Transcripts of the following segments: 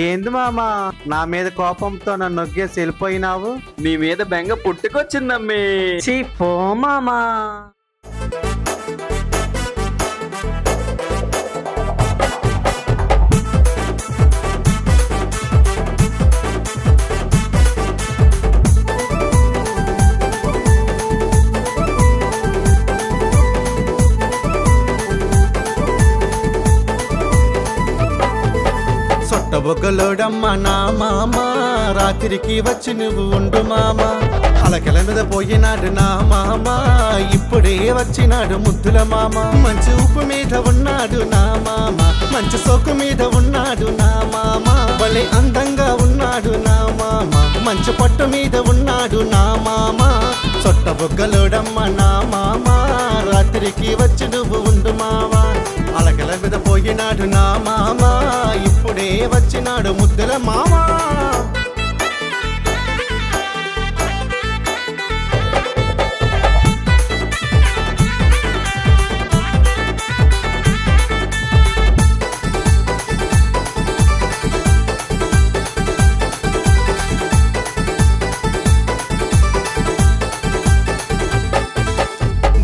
ఏంది మామా నా మీద కోపంతో నన్ను నొగ్గేసి వెళ్ళిపోయినావు? నీ మీద బెంగ పుట్టుకొచ్చిందమ్మి. చీ పో మామా. సొట్టబొగ్గలోడమ్మ నా మామ, రాత్రికి వచ్చి నువ్వు ఉండు మామ. అలకెల మీద పోయినాడు నా మామ, ఇప్పుడే వచ్చినాడు ముద్దుల మామ. మంచి ఉప్పు మీద ఉన్నాడు నా మామ, మంచి సోకు మీద ఉన్నాడు నా మామ. భలే అందంగా ఉన్నాడు నా మామ, మంచి పట్టు మీద ఉన్నాడు నా మామ. సొట్టబొగ్గలోడమ్మ నా మామ, రాత్రికి వచ్చి నువ్వు ఉండు మామ. అలకెల మీద పోయినాడు నా మామ, ఇప్పుడే వచ్చినాడు ముద్దుల మామ.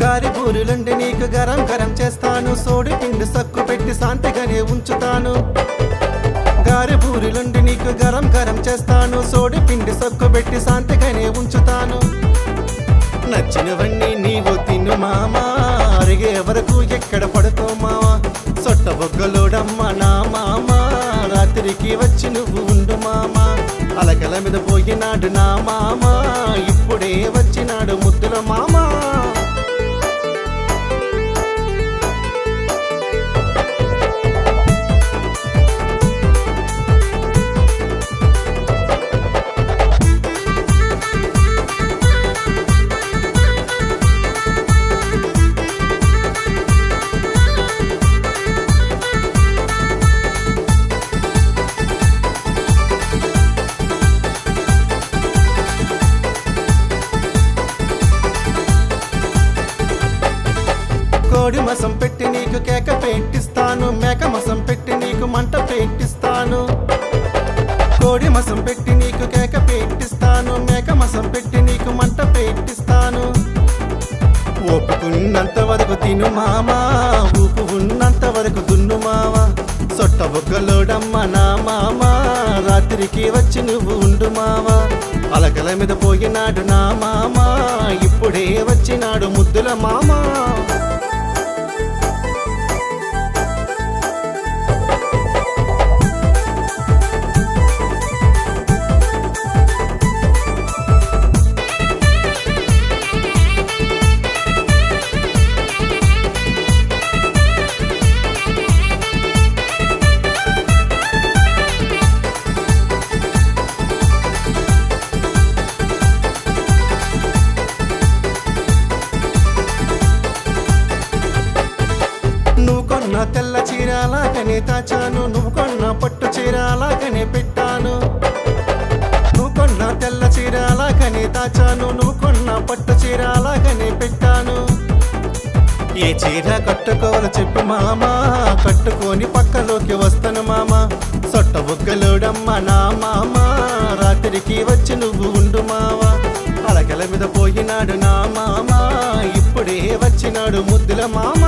గారి బూరులుండి నీకు గరం గరం చేస్తాను, సోడి పిండి సక్కు పెట్టి శాంతిగానే ఉంచుతాను. గారి బూరులుండి నీకు గరం గరం చేస్తాను, సోడి పిండి సక్కు పెట్టి శాంతిగానే ఉంచుతాను. నచ్చినవన్నీ నీవు తిను మామా, అరిగే వరకు ఎక్కడ పడుకో మావా. సొట్టబొగ్గలోడమ్మ నా మామ, రాత్రికి వచ్చి నువ్వు ఉండు మామా. అలకల మీద పోయినాడు నా మామ, ఇప్పుడే వచ్చినాడు ముద్దుల మామ. కోడి మసం పెట్టి నీకు కేక పెట్టిస్తాను, మేక మసం పెట్టి నీకు మంట పెట్టిస్తాను. కోడి మసం పెట్టి నీకు కేక పెట్టిస్తాను, మేక మసం పెట్టి నీకు మంట పెట్టిస్తాను. ఒప్పుకున్నంత వరకు తిను మామా, ఊపు ఉన్నంత వరకు దున్ను మావా. సొట్టబొగ్గలోడమ్మ నా మామ, రాత్రికి వచ్చి నువ్వు ఉండు మావా. అలకల మీద పోయినాడు నా మామ, ఇప్పుడే వచ్చినాడు ముద్దుల మామ. నువ్వు కొన్న తెల్ల చీర అలాగనే తాచాను, నువ్వు కొన్న పట్టు చీర అలాగనే పెట్టాను. నువ్వు కొన్న తెల్ల చీర అలాగనే తాచాను, నువ్వు కొన్న పట్టు చీర అలాగనే పెట్టాను. ఏ చీర కట్టుకోవాలో చెప్పు మామా, కట్టుకొని పక్కలోకి వస్తాను మామ. సొట్టబొగ్గలోడమ్మ నా మామ, రాత్రికి వచ్చి నువ్వు ఉండు మావా. అలకల మీద పోయినాడు నా మామ, ఇప్పుడే వచ్చినాడు ముద్దుల మామ.